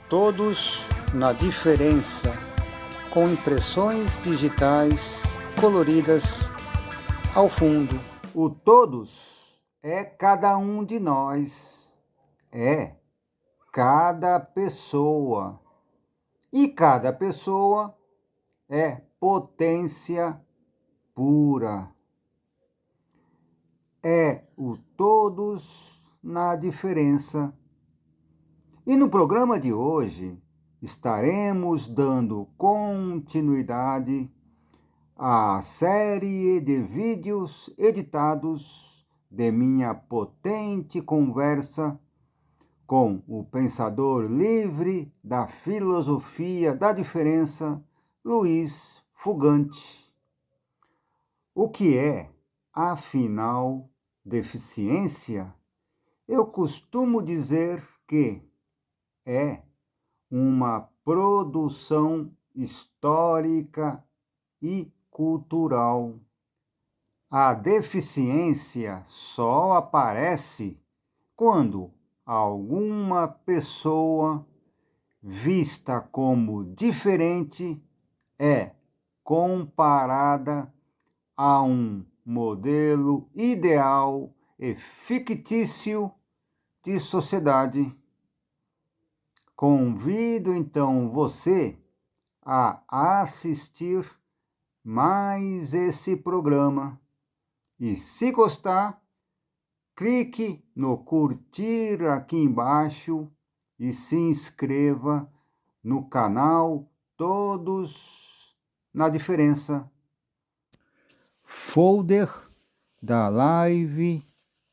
Todos na diferença, com impressões digitais coloridas ao fundo. O todos é cada um de nós, é cada pessoa. E cada pessoa é potência pura. É o todos na diferença. E no programa de hoje estaremos dando continuidade à série de vídeos editados de minha potente conversa com o pensador livre da filosofia da diferença, Luiz Fugante. O que é, afinal, deficiência? Eu costumo dizer que é uma produção histórica e cultural. A deficiência só aparece quando alguma pessoa vista como diferente é comparada a um modelo ideal e fictício de sociedade. Convido então você a assistir mais esse programa e, se gostar, clique no curtir aqui embaixo e se inscreva no canal Todos na Diferença. Folder da live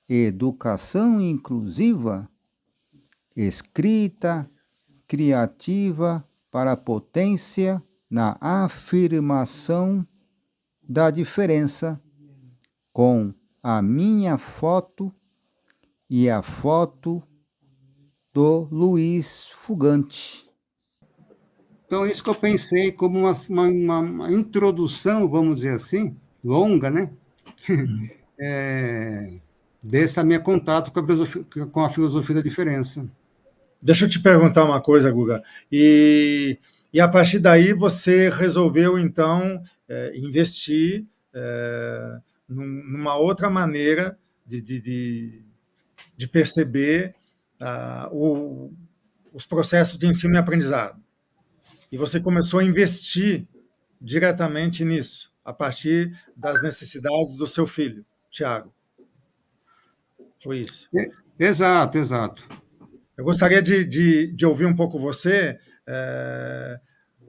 Educação Inclusiva, escrita criativa para a potência na afirmação da diferença, com a minha foto e a foto do Luiz Fugante. Então, isso que eu pensei como uma introdução, vamos dizer assim, longa, né? Desse meu contato com a filosofia da diferença. Deixa eu te perguntar uma coisa, Guga. E a partir daí você resolveu, então, investir numa outra maneira de perceber os processos de ensino e aprendizado. E você começou a investir diretamente nisso, a partir das necessidades do seu filho, Tiago. Foi isso? Exato, exato. Eu gostaria de ouvir um pouco você,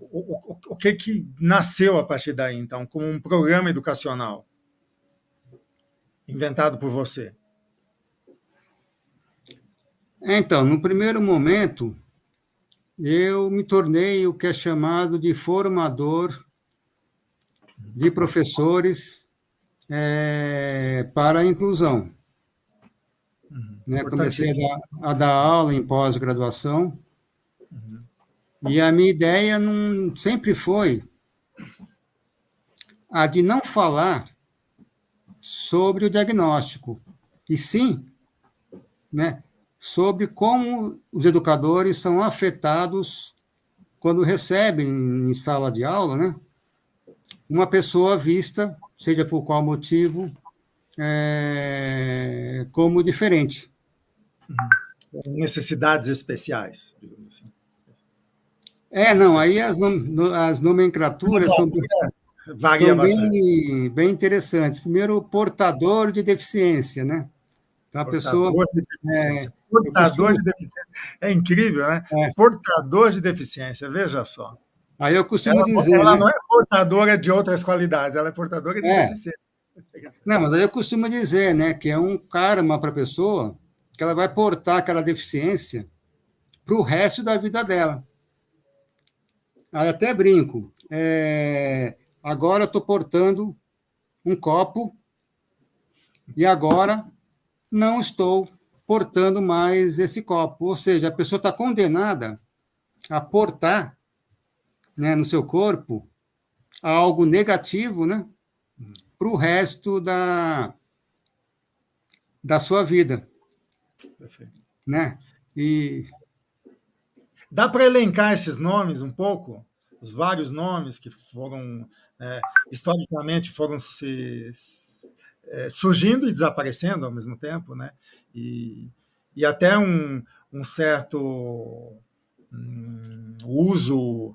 o que nasceu a partir daí, então, como um programa educacional inventado por você. Então, no primeiro momento, eu me tornei o que é chamado de formador de professores para a inclusão. Comecei a dar aula em pós-graduação, e a minha ideia sempre foi a de não falar sobre o diagnóstico, e sim, sobre como os educadores são afetados quando recebem em sala de aula, uma pessoa vista, seja por qual motivo, como diferente. Necessidades especiais, digamos assim. Aí as nomenclaturas são bem interessantes. Primeiro, o portador de deficiência, né? Então, a pessoa... Portador de deficiência. É incrível, né? Portador de deficiência, veja só. Aí eu costumo dizer... Ela não é portadora de outras qualidades, ela é portadora de deficiência. Não, mas aí eu costumo dizer, que é um karma para a pessoa, que ela vai portar aquela deficiência para o resto da vida dela. Aí até brinco. Agora eu estou portando um copo e agora não estou portando mais esse copo. Ou seja, a pessoa está condenada a portar, no seu corpo algo negativo, para o resto da sua vida. Perfeito. E Dá para elencar esses nomes um pouco? Os vários nomes que foram, historicamente, foram surgindo e desaparecendo ao mesmo tempo, né? E até um certo uso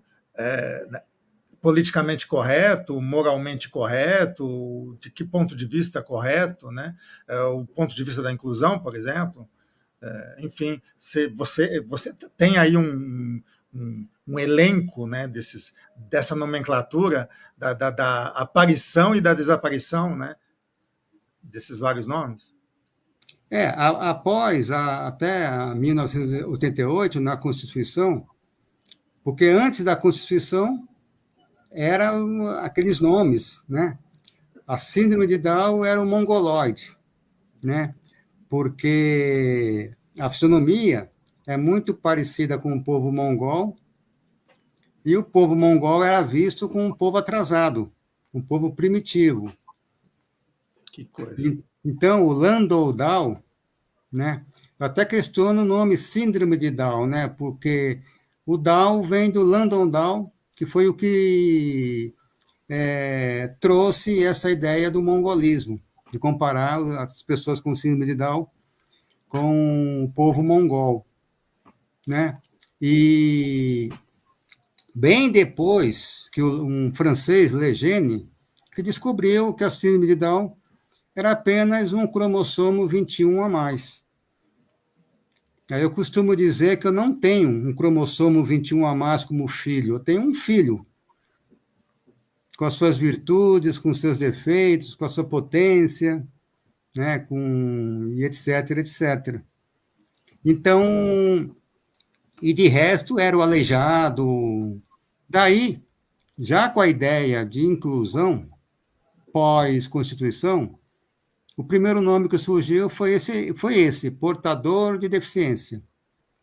politicamente correto, moralmente correto, de que ponto de vista correto, né? O ponto de vista da inclusão, por exemplo. Enfim, você tem aí um elenco, né, dessa nomenclatura da aparição e da desaparição, né, desses vários nomes? Após até 1988, na Constituição, porque antes da Constituição eram aqueles nomes, né? A síndrome de Down era o mongoloide, né? Porque a fisionomia é muito parecida com o povo mongol, e o povo mongol era visto como um povo atrasado, um povo primitivo. Que coisa. Então, o Landau Down, né? Eu até questiono o nome síndrome de Down, né? Porque o Down vem do Landau Down, que foi o que trouxe essa ideia do mongolismo, de comparar as pessoas com síndrome de Down com o povo mongol, né? E bem depois que um francês, Lejeune, que descobriu que a síndrome de Down era apenas um cromossomo 21 a mais. Aí eu costumo dizer que eu não tenho um cromossomo 21 a mais como filho, eu tenho um filho, com as suas virtudes, com os seus defeitos, com a sua potência, né, e etc, etc. Então, e de resto era o aleijado. Daí, já com a ideia de inclusão pós-Constituição, o primeiro nome que surgiu foi esse, portador de deficiência.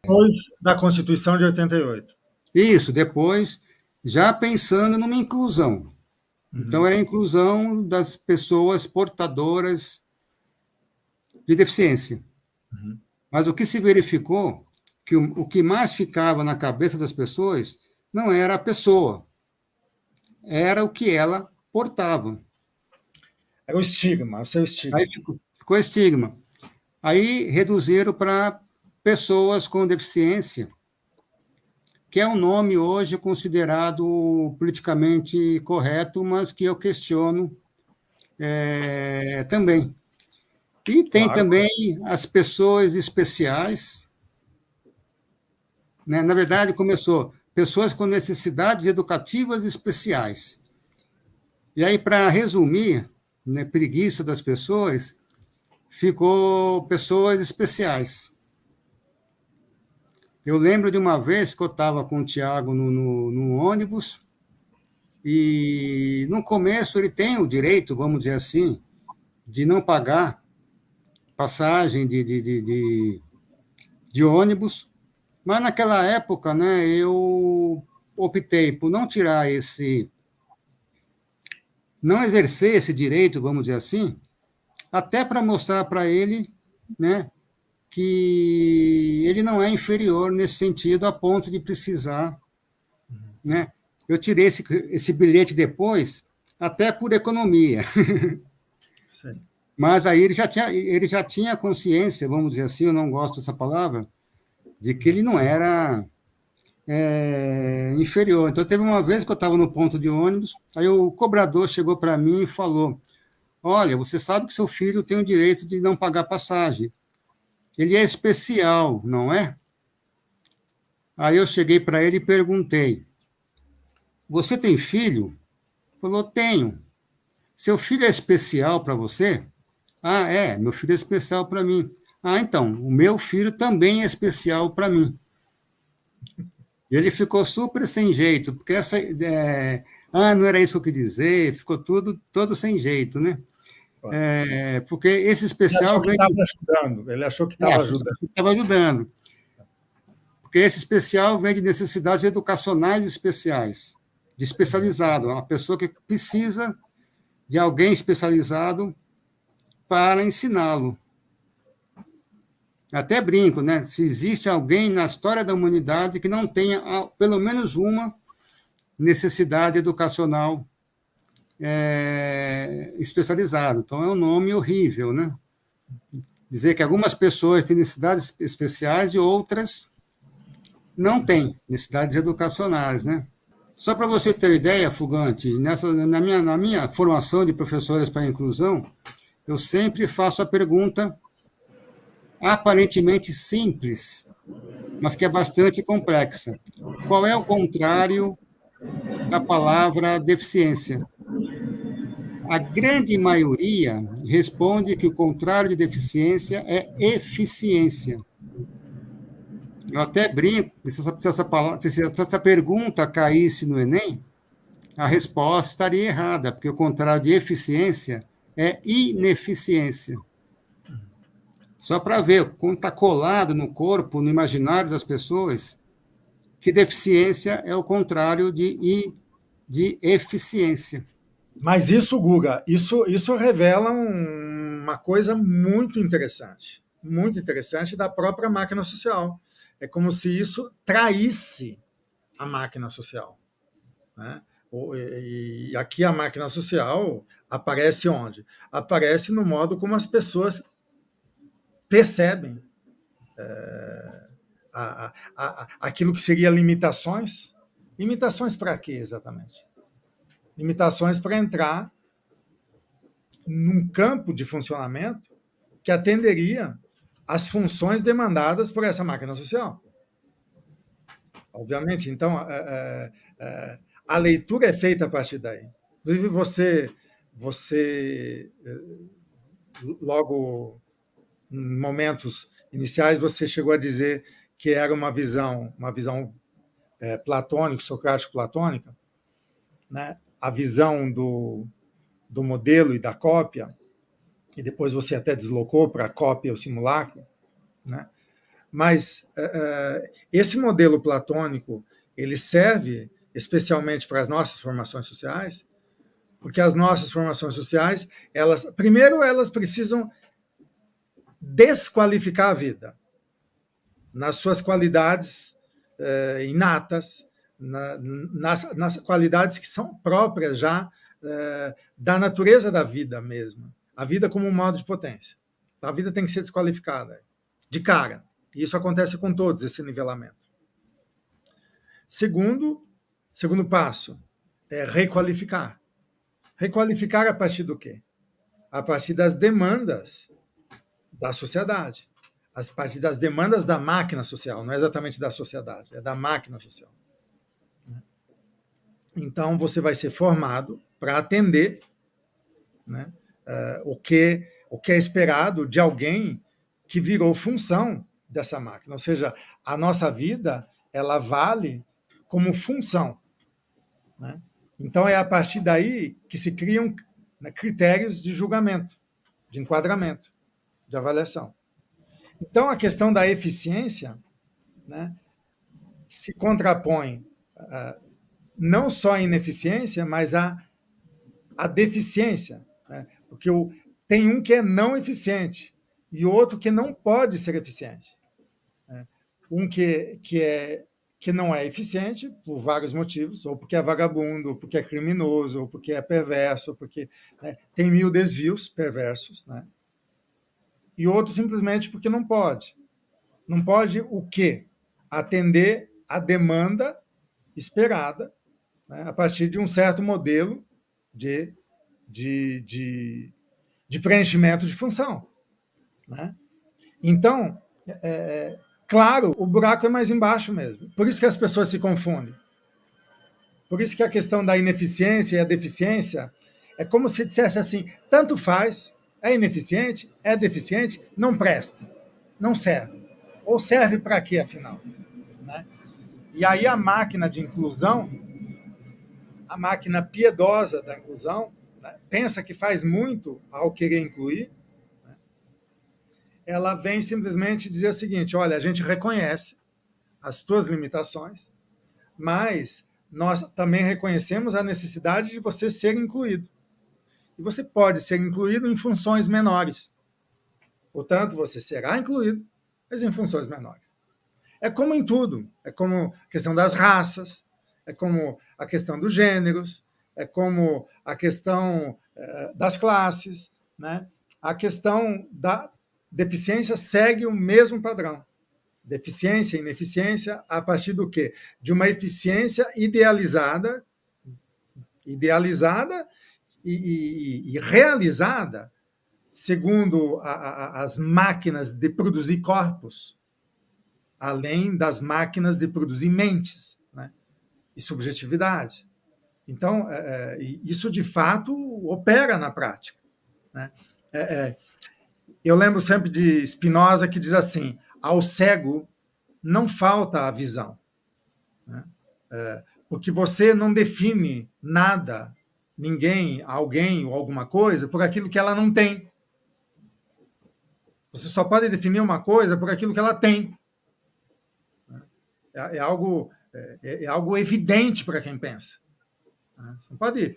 Depois da Constituição de 88. Isso, depois, já pensando numa inclusão. Então, era a inclusão das pessoas portadoras de deficiência. Mas o que se verificou, que o que mais ficava na cabeça das pessoas não era a pessoa, era o que ela portava. Era o estigma, o seu estigma. Aí ficou estigma. Aí reduziram para pessoas com deficiência, que é um nome hoje considerado politicamente correto, mas que eu questiono também. E tem também as pessoas especiais, né? Na verdade, começou pessoas com necessidades educativas especiais. E aí, para resumir, né, preguiça das pessoas, ficou pessoas especiais. Eu lembro de uma vez que eu estava com o Tiago no ônibus, e no começo ele tem o direito, vamos dizer assim, de não pagar passagem de ônibus, mas naquela época, né, eu optei por não tirar não exercer esse direito, vamos dizer assim, até para mostrar para ele, né, que ele não é inferior nesse sentido a ponto de precisar, né? Eu tirei esse bilhete depois, até por economia. Sim. Mas aí ele já tinha consciência, vamos dizer assim, eu não gosto dessa palavra, de que ele não era inferior. Então, teve uma vez que eu estava no ponto de ônibus, aí o cobrador chegou para mim e falou: olha, você sabe que seu filho tem o direito de não pagar passagem. Ele é especial, não é? Aí eu cheguei para ele e perguntei: você tem filho? Ele falou: tenho. Seu filho é especial para você? Ah, meu filho é especial para mim. Ah, então, o meu filho também é especial para mim. Ele ficou super sem jeito, porque não era isso que eu quis dizer, ficou todo sem jeito, né? Porque esse especial... Ele achou que estava ajudando. Estava ajudando. Porque esse especial vem de necessidades educacionais especiais, de especializado, uma pessoa que precisa de alguém especializado para ensiná-lo. Até brinco, né? Se existe alguém na história da humanidade que não tenha pelo menos uma necessidade educacional especializada. Então, é um nome horrível, né? Dizer que algumas pessoas têm necessidades especiais e outras não têm necessidades educacionais, né? Só para você ter ideia, Fugante, na minha formação de professores para a inclusão, eu sempre faço a pergunta aparentemente simples, mas que é bastante complexa. Qual é o contrário da palavra deficiência? A grande maioria responde que o contrário de deficiência é eficiência. Eu até brinco que se essa pergunta caísse no Enem, a resposta estaria errada, porque o contrário de eficiência é ineficiência. Só para ver como está colado no corpo, no imaginário das pessoas, que deficiência é o contrário de eficiência. Mas isso, Guga, isso revela uma coisa muito interessante da própria máquina social. É como se isso traísse a máquina social, né? E aqui a máquina social aparece onde? Aparece no modo como as pessoas percebem aquilo que seria limitações. Limitações para quê, exatamente? Limitações para entrar num campo de funcionamento que atenderia às funções demandadas por essa máquina social. Obviamente, então, a leitura é feita a partir daí. Inclusive, você logo em momentos iniciais, você chegou a dizer que era uma visão platônica, socrático-platônica, né? A visão do modelo e da cópia, e depois você até deslocou para a cópia ou simulacro, né? Mas esse modelo platônico ele serve especialmente para as nossas formações sociais, porque as nossas formações sociais, primeiro elas precisam desqualificar a vida nas suas qualidades inatas, nas qualidades que são próprias já da natureza da vida mesma. A vida como um modo de potência. A vida tem que ser desqualificada de cara. E isso acontece com todos, esse nivelamento. Segundo passo é requalificar. Requalificar a partir do quê? A partir das demandas da sociedade. A partir das demandas da máquina social. Não é exatamente da sociedade, é da máquina social. Então, você vai ser formado para atender, né, o que é esperado de alguém que virou função dessa máquina. Ou seja, a nossa vida ela vale como função, né? Então, é a partir daí que se criam, né, critérios de julgamento, de enquadramento, de avaliação. Então, a questão da eficiência, né, se contrapõe não só a ineficiência, mas a deficiência, né? Porque tem um que é não eficiente e outro que não pode ser eficiente, né? Um que não é eficiente por vários motivos, ou porque é vagabundo, ou porque é criminoso, ou porque é perverso, ou porque, né, tem 1000 desvios perversos, né? E outro simplesmente porque não pode. Não pode o quê? Atender a demanda esperada, né, a partir de um certo modelo de preenchimento de função, né? Então, claro, o buraco é mais embaixo mesmo. Por isso que as pessoas se confundem. Por isso que a questão da ineficiência e a deficiência é como se dissesse assim, tanto faz, é ineficiente, é deficiente, não presta, não serve. Ou serve para quê, afinal? Né? E aí a máquina de inclusão, a máquina piedosa da inclusão, né, pensa que faz muito ao querer incluir, né? Ela vem simplesmente dizer o seguinte, olha, a gente reconhece as tuas limitações, mas nós também reconhecemos a necessidade de você ser incluído. E você pode ser incluído em funções menores. Portanto, você será incluído mas em funções menores. É como em tudo, é como a questão das raças, é como a questão dos gêneros, é como a questão das classes, né? A questão da deficiência segue o mesmo padrão. Deficiência e ineficiência a partir do quê? De uma eficiência idealizada e realizada segundo as máquinas de produzir corpos, além das máquinas de produzir mentes, né? E subjetividade. Então, isso de fato opera na prática, né? Eu lembro sempre de Spinoza, que diz assim: ao cego não falta a visão, né? Porque você não define nada, ninguém, alguém ou alguma coisa por aquilo que ela não tem. Você só pode definir uma coisa por aquilo que ela tem. É algo evidente para quem pensa. Você não pode.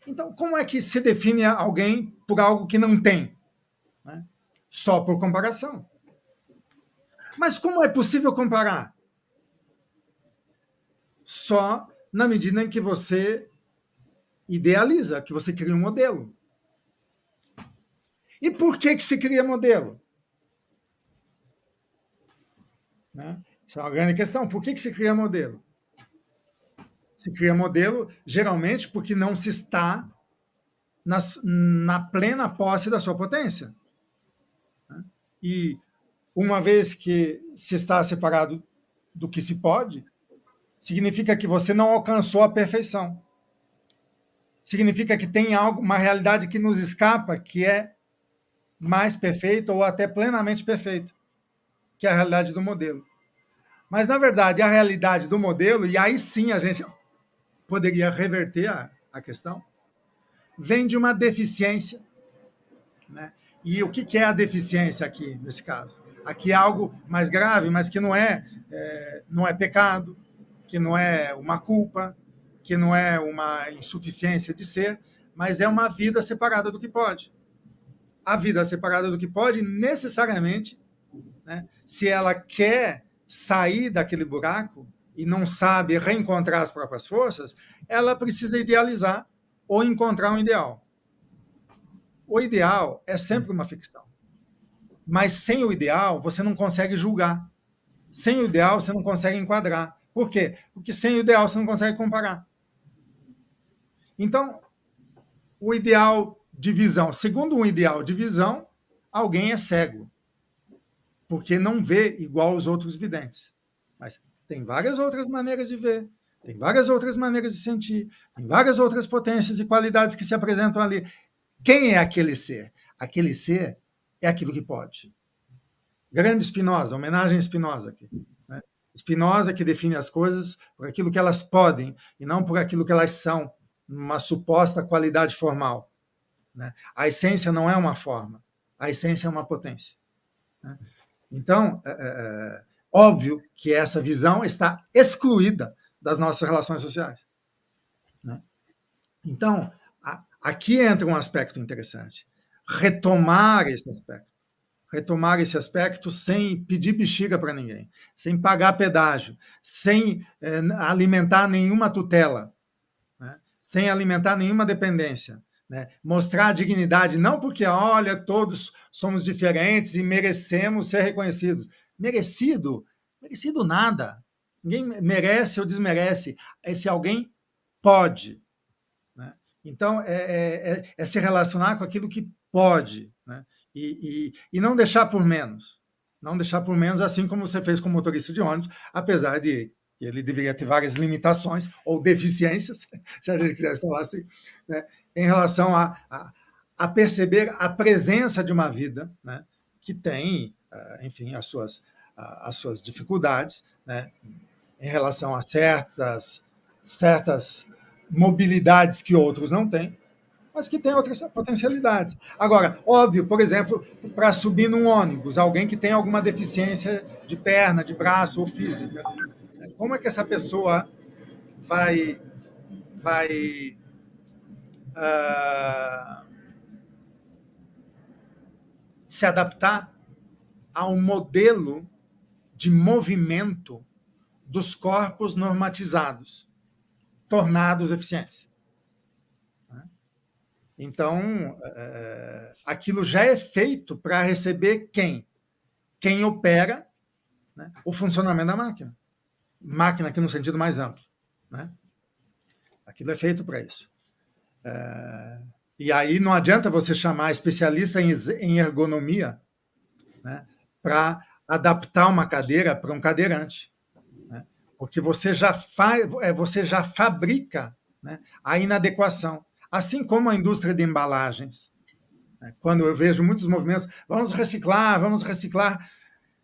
Então, como é que se define alguém por algo que não tem? Só por comparação. Mas como é possível comparar? Só na medida em que você idealiza, que você cria um modelo. E por que se cria modelo? Essa é uma grande questão. Por que se cria modelo? Se cria modelo, geralmente, porque não se está na plena posse da sua potência. E uma vez que se está separado do que se pode, significa que você não alcançou a perfeição. Significa que tem algo, uma realidade que nos escapa, que é mais perfeita ou até plenamente perfeita, que é a realidade do modelo. Mas, na verdade, a realidade do modelo, e aí sim a gente poderia reverter a questão, vem de uma deficiência, né? E o que é a deficiência aqui, nesse caso? Aqui é algo mais grave, mas que não é pecado, que não é uma culpa, que não é uma insuficiência de ser, mas é uma vida separada do que pode. A vida separada do que pode, necessariamente, né, se ela quer sair daquele buraco e não sabe reencontrar as próprias forças, ela precisa idealizar ou encontrar um ideal. O ideal é sempre uma ficção. Mas sem o ideal, você não consegue julgar. Sem o ideal, você não consegue enquadrar. Por quê? Porque sem o ideal, você não consegue comparar. Então, o ideal de visão. Segundo um ideal de visão, alguém é cego, porque não vê igual os outros videntes. Mas tem várias outras maneiras de ver, tem várias outras maneiras de sentir, tem várias outras potências e qualidades que se apresentam ali. Quem é aquele ser? Aquele ser é aquilo que pode. Grande Spinoza, homenagem a Spinoza aqui, né? Spinoza que define as coisas por aquilo que elas podem e não por aquilo que elas são, uma suposta qualidade formal, né? A essência não é uma forma, a essência é uma potência, né? Então, óbvio que essa visão está excluída das nossas relações sociais, né? Então, aqui entra um aspecto interessante. Retomar esse aspecto sem pedir bexiga para ninguém, sem pagar pedágio, sem alimentar nenhuma tutela, né? Sem alimentar nenhuma dependência, né? Mostrar a dignidade, não porque, olha, todos somos diferentes e merecemos ser reconhecidos. Merecido nada. Ninguém merece ou desmerece. Esse alguém pode, né? Então, é se relacionar com aquilo que pode, né? E não deixar por menos. Não deixar por menos, assim como você fez com o motorista de ônibus, apesar de ele deveria ter várias limitações ou deficiências, se a gente quisesse falar assim, né, em relação a perceber a presença de uma vida, né, que tem, enfim, as suas dificuldades, né, em relação a certas mobilidades que outros não têm, mas que tem outras potencialidades. Agora, óbvio, por exemplo, para subir num ônibus, alguém que tem alguma deficiência de perna, de braço ou física, como é que essa pessoa vai se adaptar ao modelo de movimento dos corpos normatizados, tornados eficientes. Então, aquilo já é feito para receber quem? Quem opera, né, o funcionamento da máquina. Máquina aqui no sentido mais amplo. Né? Aquilo é feito para isso. E aí não adianta você chamar especialista em ergonomia, né, para adaptar uma cadeira para um cadeirante. Né? Porque você já fabrica, né, a inadequação. Assim como a indústria de embalagens. Quando eu vejo muitos movimentos, vamos reciclar,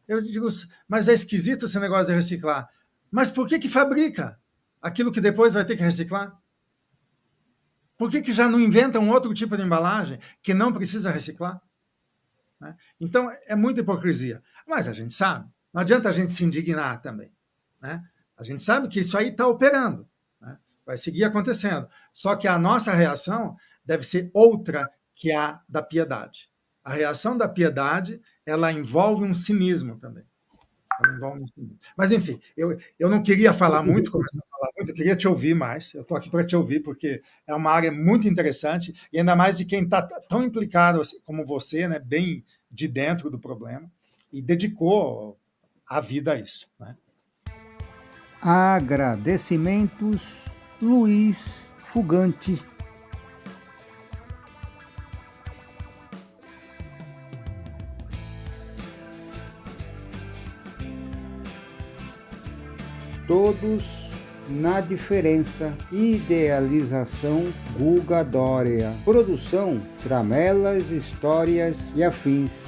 eu digo, mas é esquisito esse negócio de reciclar. Mas por que fabrica aquilo que depois vai ter que reciclar? Por que já não inventa um outro tipo de embalagem que não precisa reciclar? Então, é muita hipocrisia. Mas a gente sabe, não adianta a gente se indignar também. Né? A gente sabe que isso aí está operando. Né? Vai seguir acontecendo. Só que a nossa reação deve ser outra que a da piedade. A reação da piedade, ela envolve um cinismo também. Mas, enfim, eu não queria falar muito, começar a falar muito, eu queria te ouvir mais. Eu estou aqui para te ouvir, porque é uma área muito interessante, e ainda mais de quem está tão implicado assim, como você, né, bem de dentro do problema, e dedicou a vida a isso. Né? Agradecimentos, Luiz Fugante. Todos na diferença. Idealização Guga Dória. Produção Tramelas, Histórias e Afins.